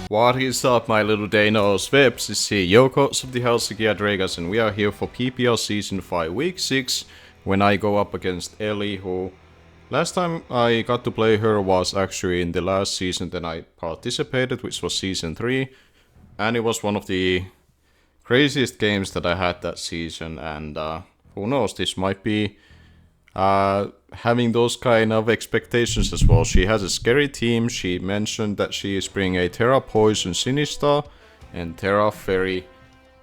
What is up, my little Danos? Webs is here, Yokos of the Helsinki Dragas, and we are here for PPL Season 5 Week 6, when I go up against Ellie, who last time I got to play her was actually in the last season that I participated, which was Season 3, and it was one of the craziest games that I had that season, and who knows, this might be having those kind of expectations as well. She has a scary team. She mentioned that she is bringing a Tera Poison Sinister and Tera Fairy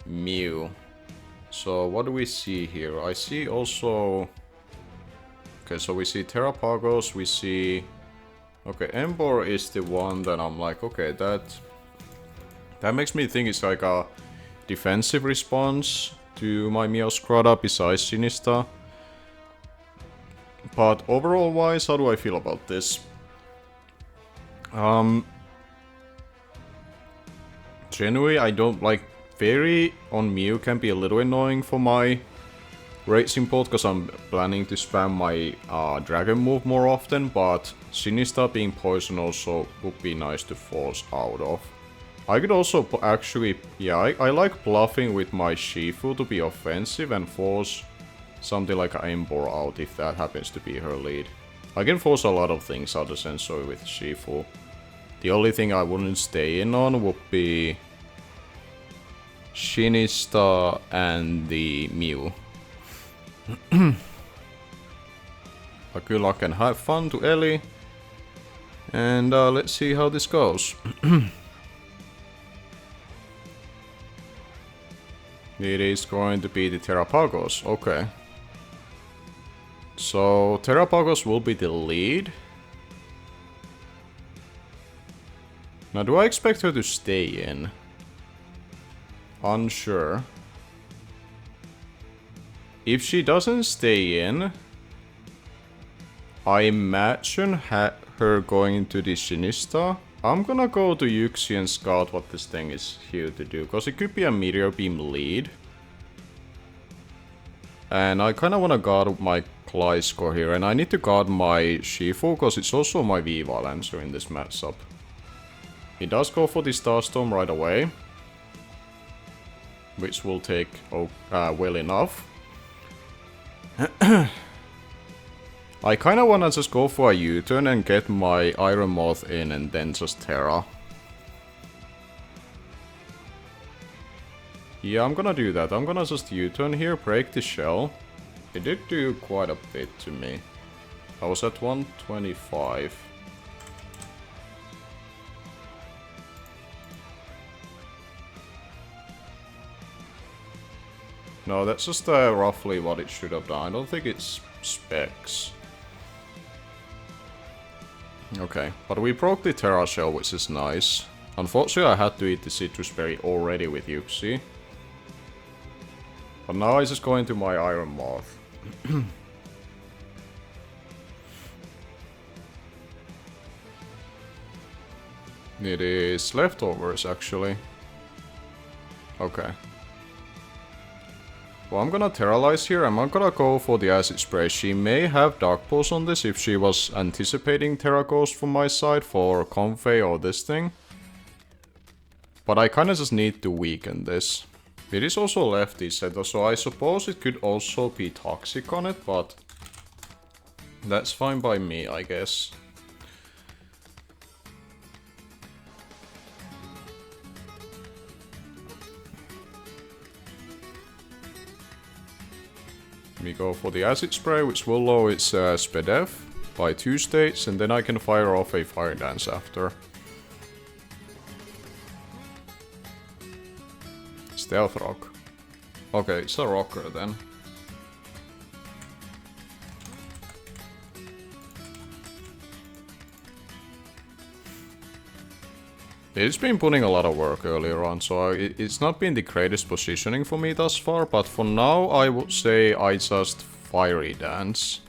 Mew. So what do we see here? I see also... Okay, so we see Tera Pagos, we see... Okay, Embor is the one that I'm like, okay, that makes me think it's like a defensive response to my Meowscrota besides Sinister. But overall wise, how do I feel about this? Generally, I don't like... Fairy on Mew can be a little annoying for my racing bolt, because I'm planning to spam my dragon move more often, but Sinister being poison also would be nice to force out of. I could also actually... Yeah, I like bluffing with my Shifu to be offensive and force something like an Embor out if that happens to be her lead. I can force a lot of things out of Sensori with Shifu. The only thing I wouldn't stay in on would be Shinista and the Mew. But good luck and have fun to Ellie. And let's see how this goes. It is going to be the Tera Pagos, okay. So, Tera Pagos will be the lead. Now, do I expect her to stay in? Unsure. If she doesn't stay in, I imagine her going into the Shinista. I'm gonna go to Yuxi and scout what this thing is here to do, because it could be a Meteor Beam lead. And I kinda wanna guard my Gliscor here, and I need to guard my Shifu, because it's also my Viva Lancer in this matchup. He does go for the Starstorm right away, which will take well enough. I kinda wanna just go for a U-turn and get my Iron Moth in and then just Tera. Yeah, I'm gonna do that. I'm gonna just U-turn here, break the shell. It did do quite a bit to me. I was at 125. No, that's just roughly what it should have done. I don't think it's specs. Okay, but we broke the Tera shell, which is nice. Unfortunately, I had to eat the citrus berry already with Yuxi. But now I just go into my Iron Moth. It is leftovers, actually. Okay. Well, I'm gonna Terralize here. I'm not gonna go for the Acid Spray. She may have Dark Pulse on this if she was anticipating Terra Ghost from my side for Convey or this thing. But I kinda just need to weaken this. It is also lefty set, so I suppose it could also be Toxic on it, but that's fine by me, I guess. We go for the Acid Spray, which will lower its SPDF by 2 states, and then I can fire off a Fire Dance after. Stealth Rock. Okay, it's a rocker then. It's been putting a lot of work earlier on, so it's not been the greatest positioning for me thus far, but for now I would say I just Fiery Dance.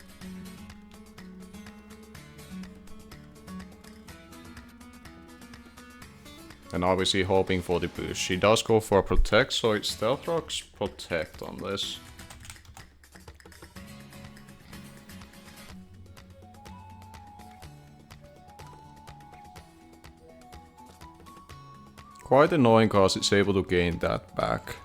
And obviously hoping for the boost. She does go for Protect, so it's Stealth Rock's Protect on this. Quite annoying cause it's able to gain that back.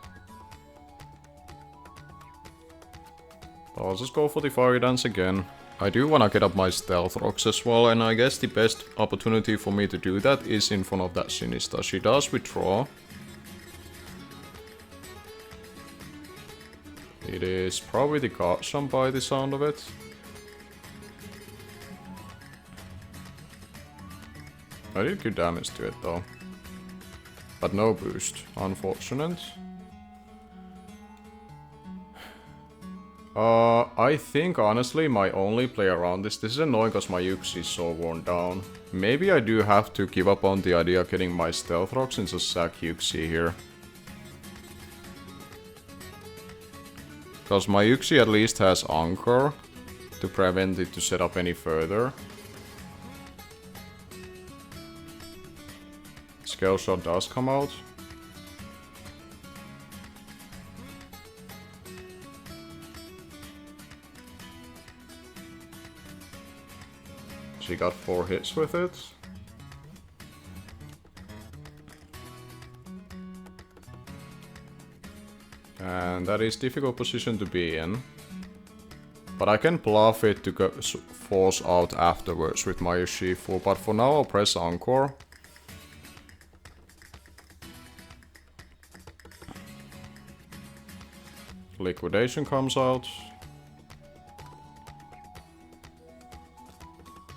I'll just go for the Fiery Dance again. I do wanna get up my Stealth Rocks as well, and I guess the best opportunity for me to do that is in front of that Sinistcha. She does withdraw. It is probably the Guard Jump by the sound of it. I did good damage to it though. But no boost, unfortunate. I think honestly my only play around this is annoying because my Yuxi is so worn down. Maybe I do have to give up on the idea of getting my Stealth Rocks and just sack Yuxi here. Because my Yuxi at least has Anchor to prevent it to set up any further. Scale Shot does come out. She got 4 hits with it. And that is difficult position to be in. But I can bluff it to go force out afterwards with my Shifu. But for now I'll press Encore. Liquidation comes out.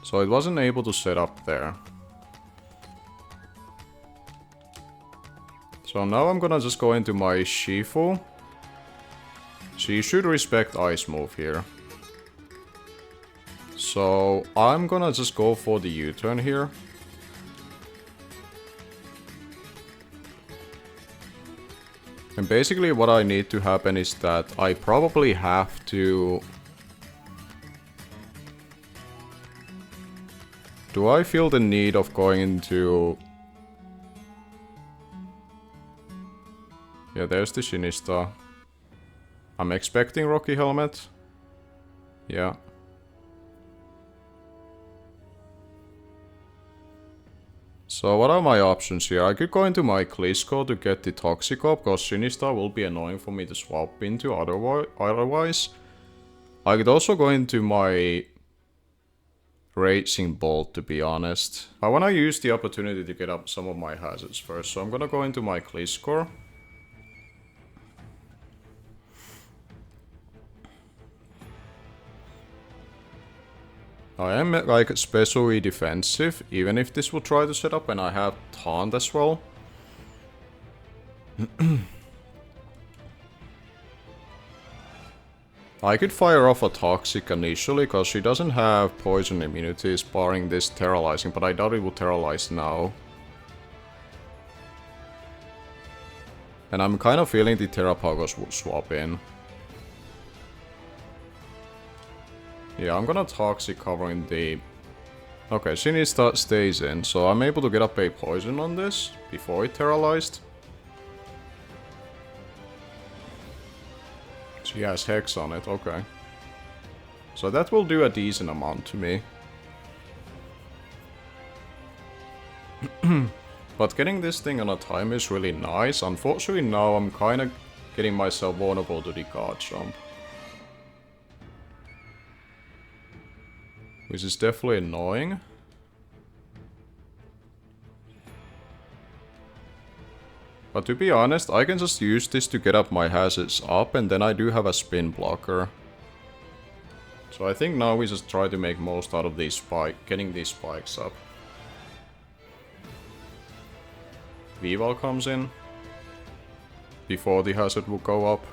So it wasn't able to set up there. So now I'm gonna just go into my Shifu. She should respect Ice Move here. So I'm gonna just go for the U-turn here. And basically what I need to happen is that I probably have to... Do I feel the need of going into... Yeah, there's the Sinistcha. I'm expecting Rocky Helmet. Yeah. So what are my options here? I could go into my Klitschko to get the Toxicop, because Sinistcha will be annoying for me to swap into otherwise. I could also go into my Raging Bolt, to be honest. I want to use the opportunity to get up some of my hazards first, so I'm gonna go into my Klitschko. I am like especially defensive, even if this will try to set up, and I have Taunt as well. I could fire off a Toxic initially, because she doesn't have poison immunities, barring this Terralizing, but I doubt it will Terralize now. And I'm kind of feeling the Terrapagos will swap in. Yeah, I'm gonna Toxic covering the... Okay, Sinistcha stays in, so I'm able to get up a poison on this before it Terralized. She has Hex on it, okay. So that will do a decent amount to me. But getting this thing on a time is really nice. Unfortunately now I'm kinda getting myself vulnerable to the Guard Jump. Which is definitely annoying. But to be honest, I can just use this to get up my hazards up, and then I do have a spin blocker. So I think now we just try to make most out of these getting these spikes up. Vival comes in before the hazard will go up.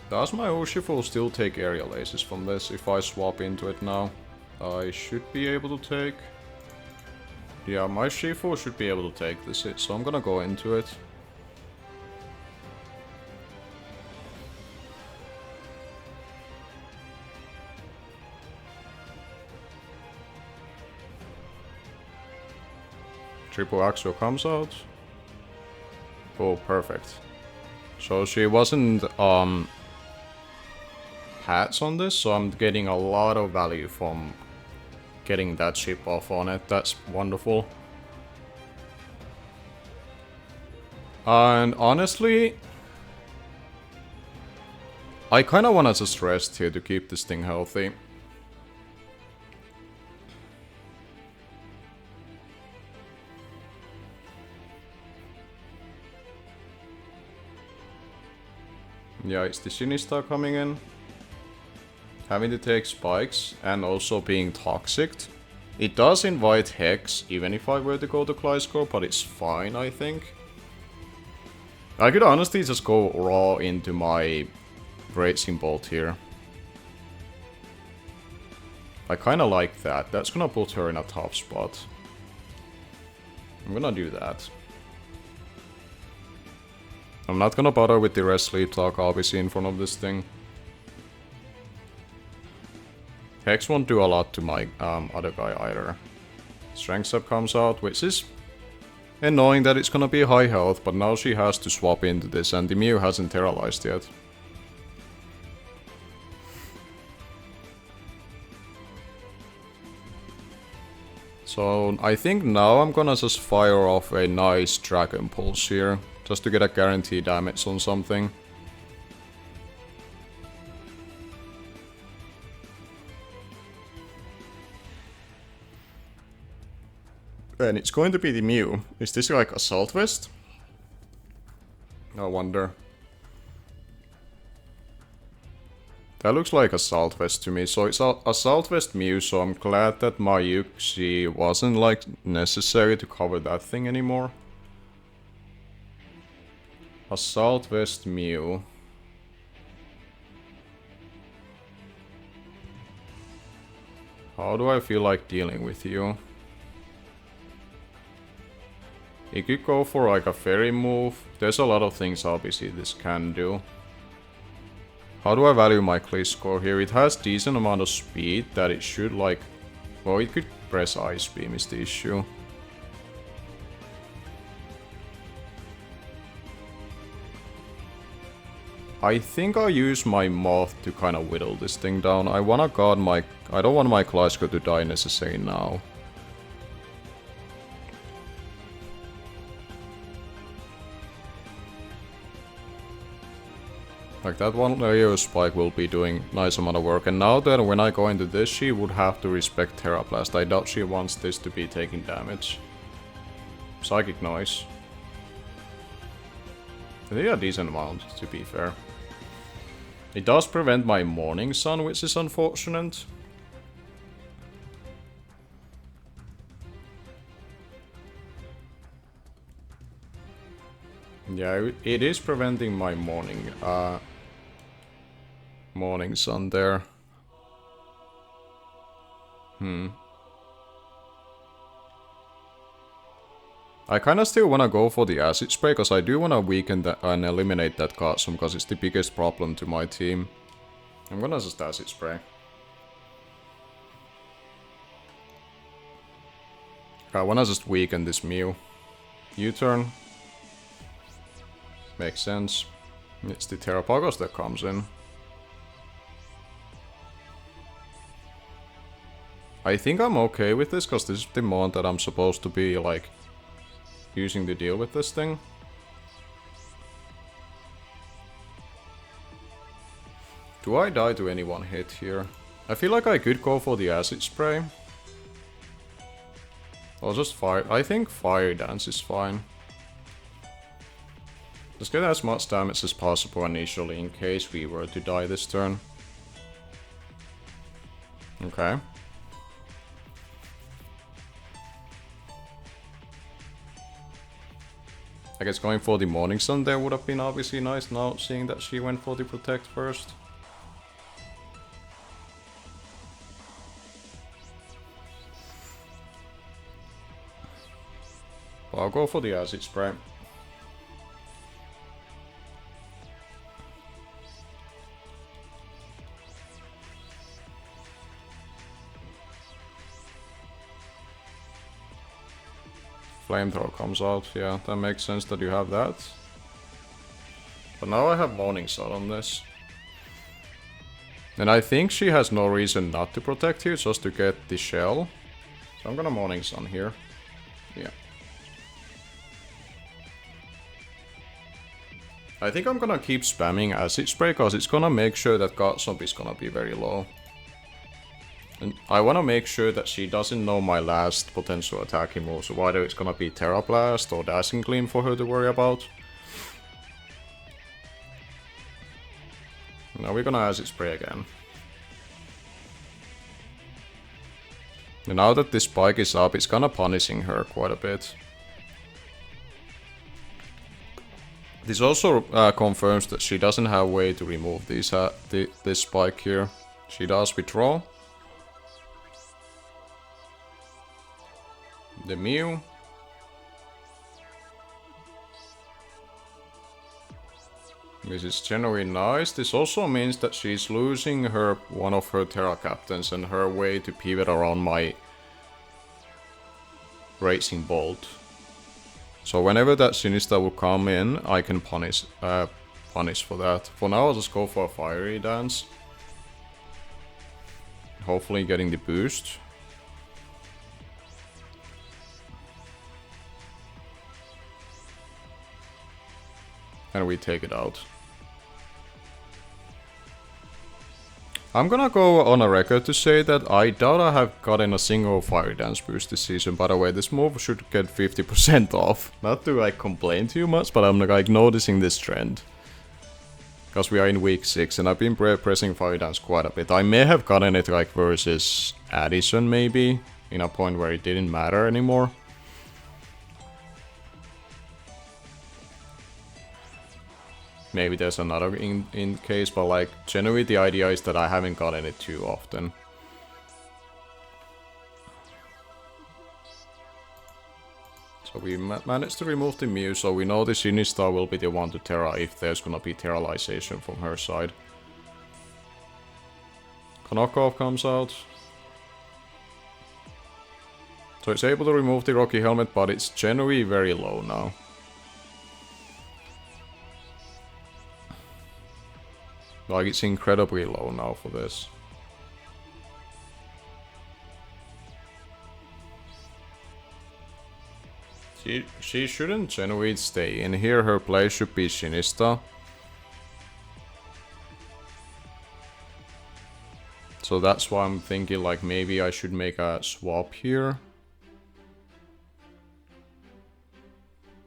Does my Urshifu still take Aerial Aces from this if I swap into it now? I should be able to take... Yeah, my Shifu should be able to take this hit, so I'm gonna go into it. Triple Axial comes out. Oh, perfect. So she wasn't hats on this, so I'm getting a lot of value from getting that chip off on it. That's wonderful. And honestly, I kind of want to just rest here to keep this thing healthy. Yeah, is the Sinistar coming in? Having to take spikes and also being toxic. It does invite Hex, even if I were to go to Gliscor, but it's fine, I think. I could honestly just go raw into my Raging Bolt here. I kinda like that. That's gonna put her in a tough spot. I'm gonna do that. I'm not gonna bother with the rest sleep talk, obviously, in front of this thing. Hex won't do a lot to my other guy either. Strength Up comes out, which is annoying that it's gonna be high health, but now she has to swap into this, and the Mew hasn't terrorized yet. So I think now I'm gonna just fire off a nice Dragon Pulse here, just to get a guaranteed damage on something. And it's going to be the Mew. Is this like Assault Vest? I wonder. That looks like Assault Vest to me, so it's Assault Vest Mew, so I'm glad that my Yuxi wasn't like necessary to cover that thing anymore. Assault Vest Mew. How do I feel like dealing with you? You could go for like a fairy move. There's a lot of things obviously this can do. How do I value my Gliscor here? It has decent amount of speed that it should like... Well, it could press Ice Beam is the issue. I think I'll use my Moth to kind of whittle this thing down. I wanna guard my... I don't want my Gliscor to die necessarily now. Like that one layer spike will be doing nice amount of work, and now that when I go into this, she would have to respect Tera Blast. I doubt she wants this to be taking damage. Psychic Noise. I think a decent amount, to be fair. It does prevent my Morning Sun, which is unfortunate. Yeah, it is preventing my Morning Sun there. I kinda still wanna go for the Acid Spray, because I do wanna weaken that and eliminate that Gutsum, because it's the biggest problem to my team. I'm gonna just Acid Spray. I wanna just weaken this Mew. U-turn. Makes sense. It's the Terrapagos that comes in. I think I'm okay with this, because this is the moment that I'm supposed to be, like, using to deal with this thing. Do I die to any one hit here? I feel like I could go for the Acid Spray. I'll just fire. I think Fire Dance is fine. Let's get as much damage as possible initially in case we were to die this turn. Okay. I guess going for the Morning Sun there would have been obviously nice now, seeing that she went for the Protect first. But I'll go for the Acid Spray. Flamethrower comes out, yeah, that makes sense that you have that. But now I have Morning Sun on this. And I think she has no reason not to protect here, just to get the shell. So I'm gonna Morning Sun here. Yeah. I think I'm gonna keep spamming Acid Spray, because it's gonna make sure that God Zombie is gonna be very low. And I wanna make sure that she doesn't know my last potential attacking move, so either it's gonna be Tera Blast or Dazzling Gleam for her to worry about. Now we're gonna Acid Spray again. And now that this spike is up, it's kinda punishing her quite a bit. This also confirms that she doesn't have a way to remove this spike here. She does withdraw. The Mew. This is generally nice. This also means that she's losing one of her Tera Captains and her way to pivot around my Racing Bolt. So whenever that Sinistcha will come in, I can punish for that. For now, I'll just go for a Fiery Dance. Hopefully getting the boost. And we take it out. I'm gonna go on a record to say that I doubt I have gotten a single Fiery Dance boost this season. By the way, this move should get 50% off. Not to like complain too much, but I'm like noticing this trend. Because we are in week 6 and I've been pressing Fiery Dance quite a bit. I may have gotten it like versus Addison maybe, in a point where it didn't matter anymore. Maybe there's another in case, but like generally the idea is that I haven't gotten it too often. So we managed to remove the Mew, so we know the Sinistcha will be the one to Tera if there's gonna be Teralization from her side. Knockoff comes out. So it's able to remove the Rocky Helmet, but it's generally very low now. Like, it's incredibly low now for this. She shouldn't generally stay in here. Her play should be Sinistcha. So that's why I'm thinking like maybe I should make a swap here.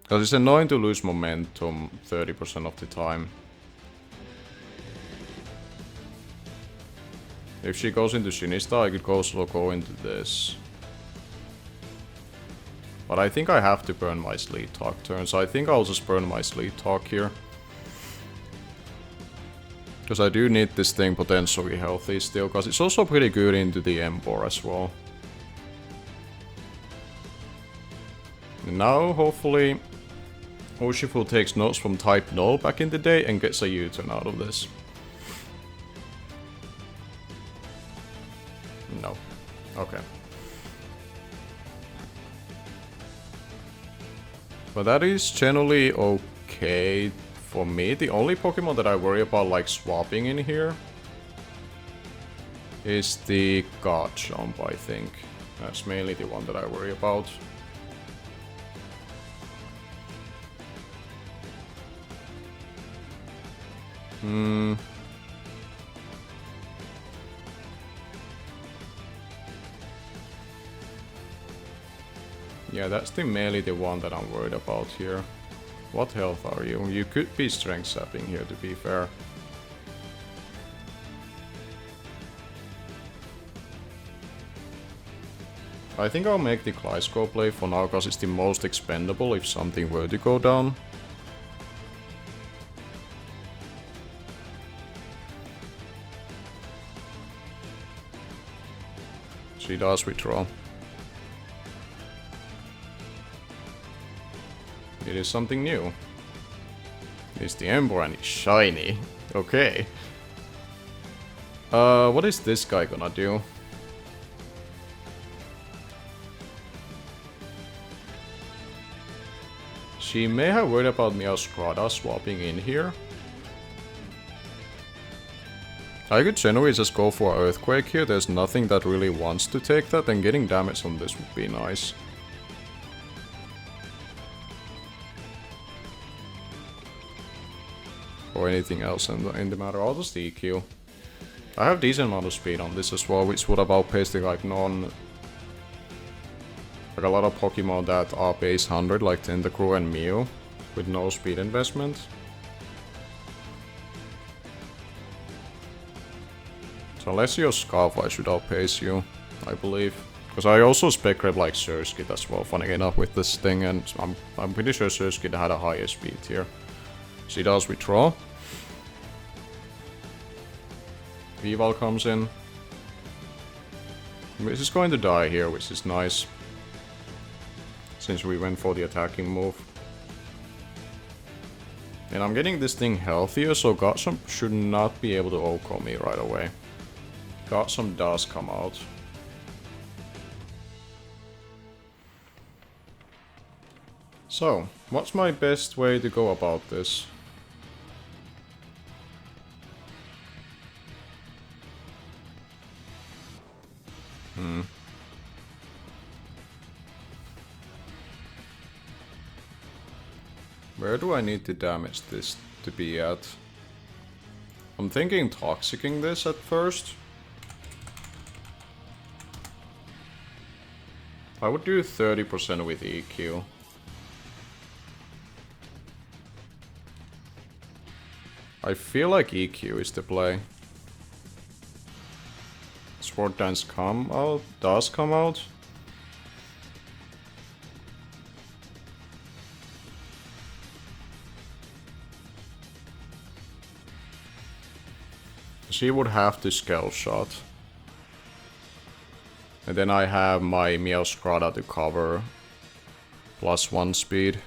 Because it's annoying to lose momentum 30% of the time. If she goes into Sinistcha, I could also go into this. But I think I have to burn my Sleet Talk turn, so I think I'll just burn my Sleet Talk here. Because I do need this thing potentially healthy still, because it's also pretty good into the Ember as well. And now, hopefully, Urshifu takes notes from Type Null back in the day and gets a U-turn out of this. No. Okay. But that is generally okay for me. The only Pokemon that I worry about like swapping in here is the Garchomp, I think. That's mainly the one that I worry about. Yeah, that's mainly the one that I'm worried about here. What health are you? You could be strength sapping here, to be fair. I think I'll make the Gliscor play for now, because it's the most expendable if something were to go down. She does withdraw. It is something new. It's the Ember and it's shiny. Okay. What is this guy gonna do? She may have worried about Meowscarada swapping in here. I could generally just go for Earthquake here, there's nothing that really wants to take that, and getting damage on this would be nice. Or anything else in the matter, I'll just EQ. I have decent amount of speed on this as well, which would have outpaced the like like a lot of Pokemon that are base 100, like Tentacruel and Mew, with no speed investment. So unless you're Scarf, I should outpace you, I believe. Because I also spec grab like Surskit as well, funny enough, with this thing, and I'm pretty sure Surskit had a higher speed here. She does withdraw. Eval comes in. This is going to die here, which is nice. Since we went for the attacking move. And I'm getting this thing healthier, so Godsum should not be able to OHKO me right away. Godsum does come out. So, what's my best way to go about this? Where do I need to damage this to be at? I'm thinking Toxicking this at first. I would do 30% with EQ. I feel like EQ is the play. Sword Dance does come out. She would have to Scale Shot. And then I have my Meowscarada to cover. +1 speed.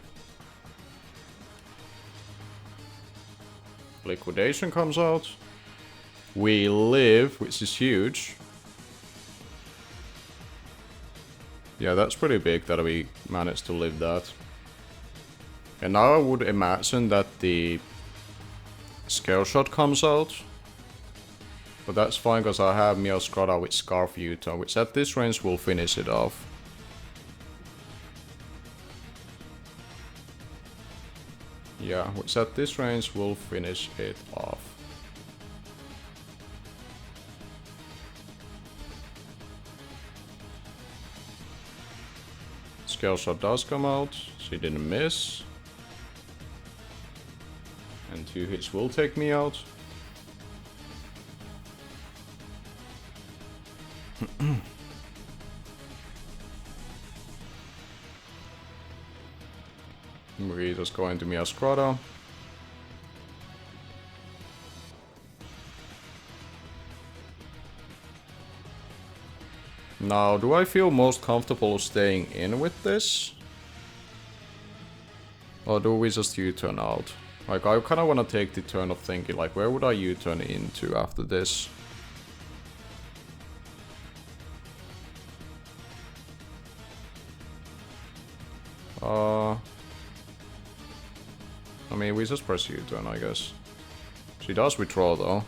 Liquidation comes out. We live, which is huge. Yeah, that's pretty big that we managed to live that. And now I would imagine that the Scale Shot comes out. But that's fine, because I have Meowscarada with Scarf Utah, which at this range will finish it off. Yeah, which at this range will finish it off. Scale Shot does come out, she didn't miss. And 2 hits will take me out. We're just going to Meowscarada. Now, do I feel most comfortable staying in with this? Or do we just U-turn out? Like, I kind of want to take the turn of thinking, like, where would I U-turn into after this? I mean, we just press U-turn, I guess. She does withdraw, though.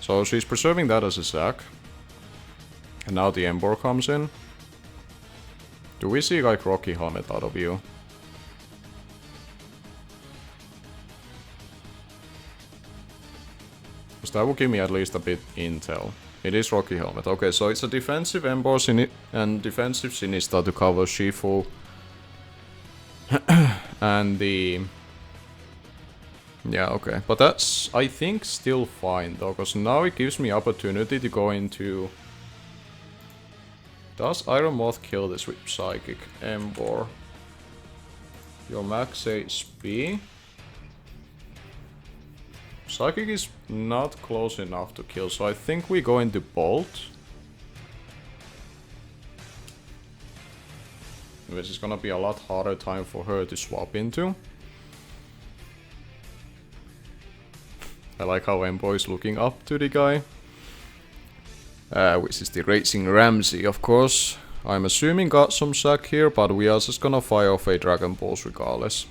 So she's preserving that as a sack. And now the Ember comes in. Do we see, like, Rocky Helmet out of you? Because that will give me at least a bit intel. It is Rocky Helmet. Okay, so it's a defensive Ember and defensive Sinistcha to cover Shifu. And the... Yeah, okay. But that's, I think, still fine, though. Because now it gives me opportunity to go into... Does Iron Moth kill this with Psychic Ember? Your max HP? Psychic is not close enough to kill, so I think we go into Bolt. Which is gonna be a lot harder time for her to swap into. I like how Embo is looking up to the guy. Which is the Raging Ramsey, of course. I'm assuming got some sack here, but we are just gonna fire off a Dragon Balls regardless.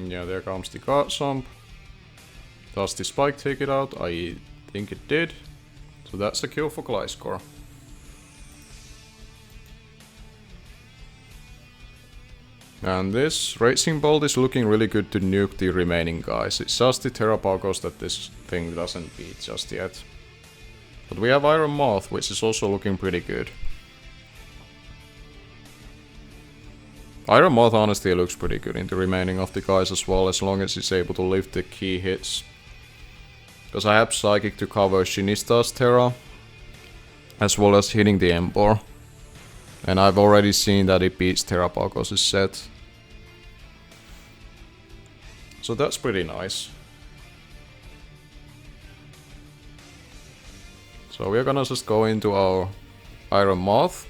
Yeah, there comes the guard jump. Does the spike take it out? I think it did. So that's a kill for Gliscor. And this Raging Bolt is looking really good to nuke the remaining guys. It's just the Tera that this thing doesn't beat just yet. But we have Iron Moth, which is also looking pretty good. Iron Moth honestly looks pretty good in the remaining of the guys as well, as long as he's able to lift the key hits. Because I have Psychic to cover Shinista's Tera, as well as hitting the Ember. And I've already seen that it beats Tera set. So that's pretty nice. So we're gonna just go into our Iron Moth.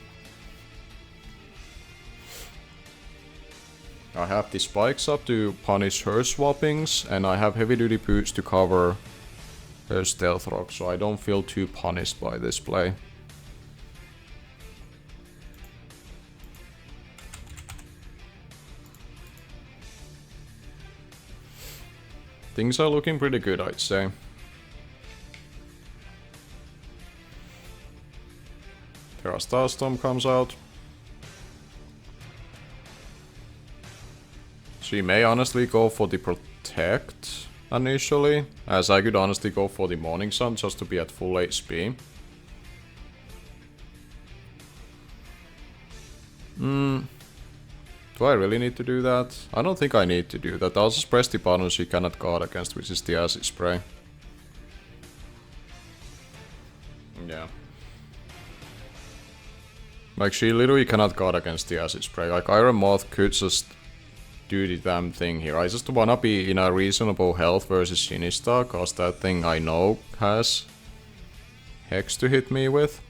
I have the spikes up to punish her swappings, and I have heavy duty boots to cover her stealth rock, so I don't feel too punished by this play. Things are looking pretty good, I'd say. Tera Starstorm comes out. She may honestly go for the Protect initially, as I could honestly go for the Morning Sun just to be at full HP. Do I really need to do that? I don't think I need to do that. I'll just press the button she cannot guard against, which is the Acid Spray. Yeah. Like, she literally cannot guard against the Acid Spray. Like, Iron Moth could just do the damn thing here. I just wanna be in a reasonable health versus Shinista, cause that thing I know has Hex to hit me with.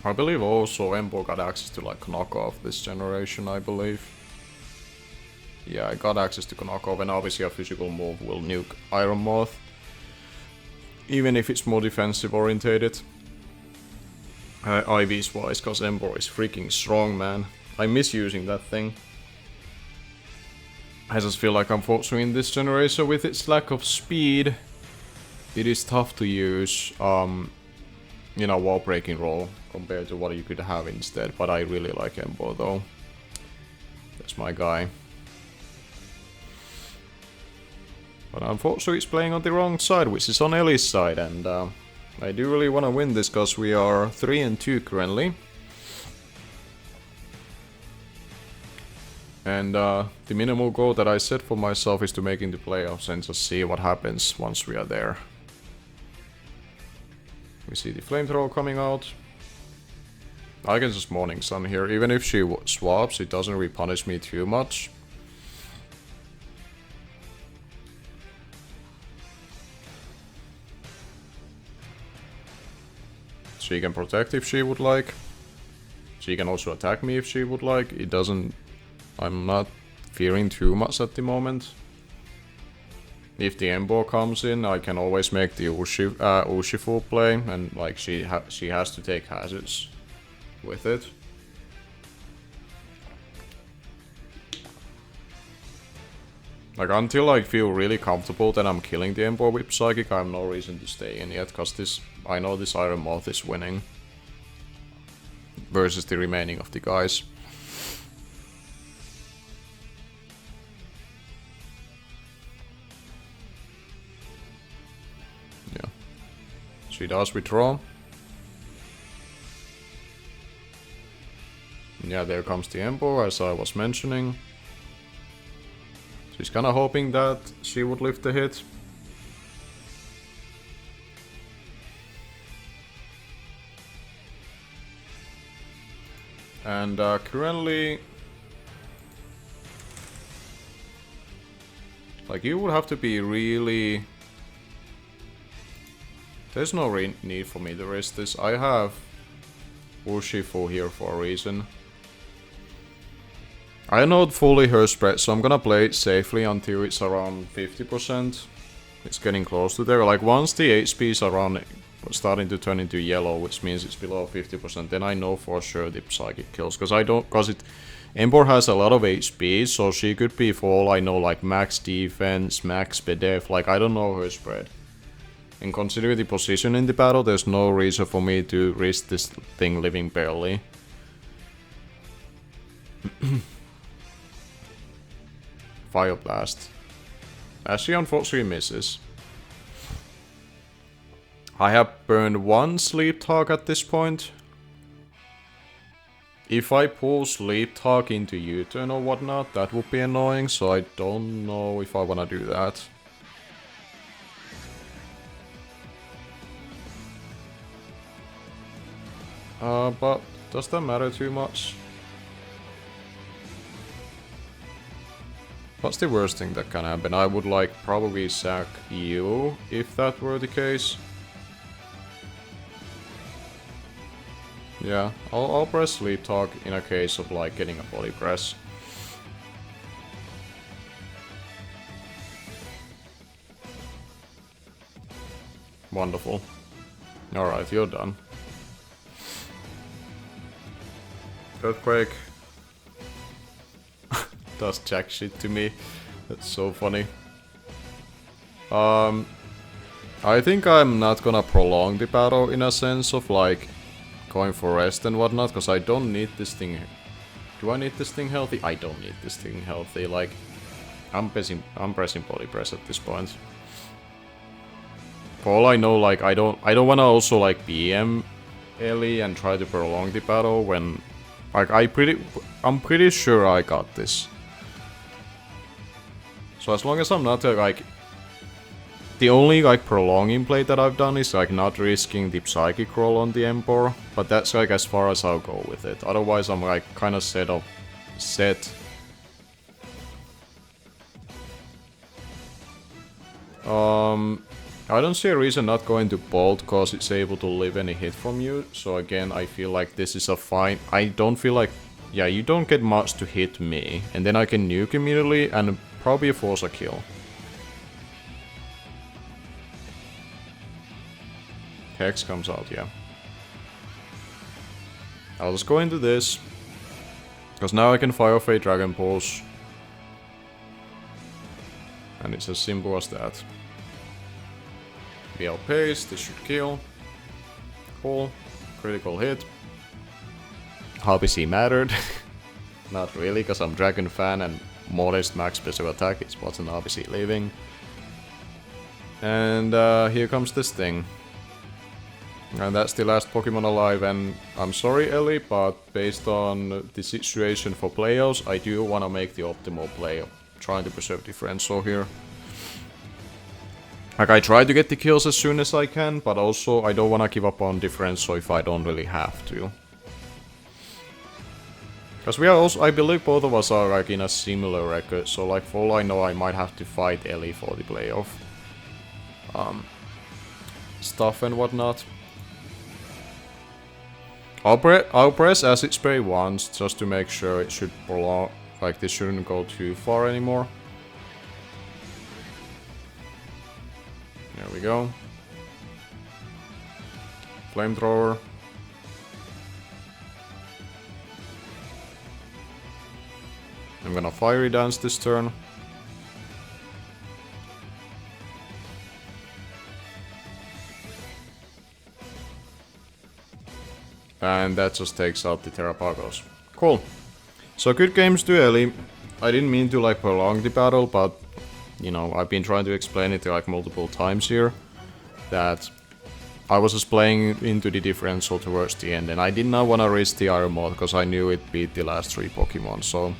I believe also Embo got access to like knockoff this generation, I believe. Yeah, I got access to knockoff, and obviously a physical move will nuke Iron Moth. Even if it's more defensive orientated. IVs wise, cause Embo is freaking strong, man. I miss using that thing. I just feel like unfortunately in this generation with its lack of speed, it is tough to use you know, wall breaking role compared to what you could have instead, but I really like Embo though. That's my guy. But unfortunately he's playing on the wrong side, which is on Ellie's side, and I do really want to win this because we are 3-2 currently. And the minimal goal that I set for myself is to make it to playoffs and just see what happens once we are there. We see the flamethrower coming out. I can just Morning Sun here. Even if she swaps, it doesn't really punish me too much. She can protect if she would like. She can also attack me if she would like. It doesn't... I'm not fearing too much at the moment. If the Embo comes in, I can always make the Urshifu play, and like she has to take hazards with it. Like until I feel really comfortable that I'm killing the Embo with Psychic, I have no reason to stay in yet, cause this I know this Iron Moth is winning versus the remaining of the guys. She does withdraw. Yeah, there comes the Embo, as I was mentioning. She's kinda hoping that she would lift the hit. And currently... like, you would have to be really... There's no need for me to risk this. I have Urshifu here for a reason. I know fully her spread, so I'm gonna play it safely until it's around 50%. It's getting close to there. Like once the HP is around starting to turn into yellow, which means it's below 50%, then I know for sure the Psychic kills. Because Ember has a lot of HP, so she could be, for all I know, like max defense, max BDF, like I don't know her spread. And considering the position in the battle, there's no reason for me to risk this thing living barely. Fire Blast. As she unfortunately misses. I have burned one Sleep Talk at this point. If I pull Sleep Talk into U-turn or whatnot, that would be annoying, so I don't know if I wanna do that. But does that matter too much? What's the worst thing that can happen? I would like probably sack you if that were the case. Yeah, I'll press Sleep Talk in a case of like getting a body press. Wonderful. Alright, you're done. Earthquake. Does jack shit to me. That's so funny. I think I'm not gonna prolong the battle in a sense of like going for rest and whatnot, because I don't need this thing. Do I need this thing healthy? I don't need this thing healthy. Like, I'm pressing body press at this point. For all I know, like I don't wanna also like BM Ellie and try to prolong the battle when like I'm pretty sure I got this. So as long as I'm not like the only like prolonging play that I've done is like not risking the psychic roll on the Emperor, but that's like as far as I'll go with it. Otherwise I'm like kind of set. I don't see a reason not going to Bolt, cause it's able to live any hit from you. So again, I feel like this is a fine. I don't feel like, yeah, you don't get much to hit me, and then I can nuke immediately and probably force a kill. Hex comes out, yeah. I'll just go into this, because now I can fire off a Dragon Pulse. And it's as simple as that. PPL paste, this should kill. Cool. Critical hit. HBC mattered. Not really, because I'm Dragon fan and modest max special attack is what's an HBC leaving. And here comes this thing. And that's the last Pokemon alive, and I'm sorry Ellie, but based on the situation for playoffs, I do want to make the optimal play, trying to preserve differential here. Like, I try to get the kills as soon as I can, but also I don't want to give up on differential if I don't really have to. Because we are also, I believe both of us are like in a similar record, so like for all I know I might have to fight Ellie for the playoff stuff and whatnot. I'll press Acid Spray once, just to make sure it should prolong, like this shouldn't go too far anymore. There we go. Flamethrower. I'm gonna Fiery Dance this turn. And that just takes out the Tera. Cool. So good games to Ellie. I didn't mean to like prolong the battle, but you know, I've been trying to explain it like multiple times here, that I was just playing into the differential towards the end, and I did not want to risk the Iron Moth because I knew it beat the last 3 Pokemon, so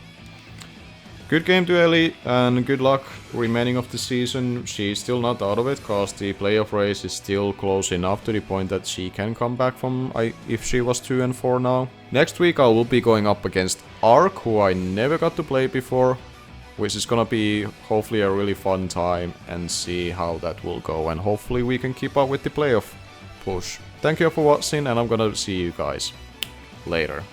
good game to Ellie, and good luck remaining of the season. She's still not out of it, cause the playoff race is still close enough to the point that she can come back from if she was 2 and 4 now. Next week I will be going up against Ark, who I never got to play before, which is gonna be hopefully a really fun time, and see how that will go, and hopefully we can keep up with the playoff push. Thank you for watching, and I'm gonna see you guys later.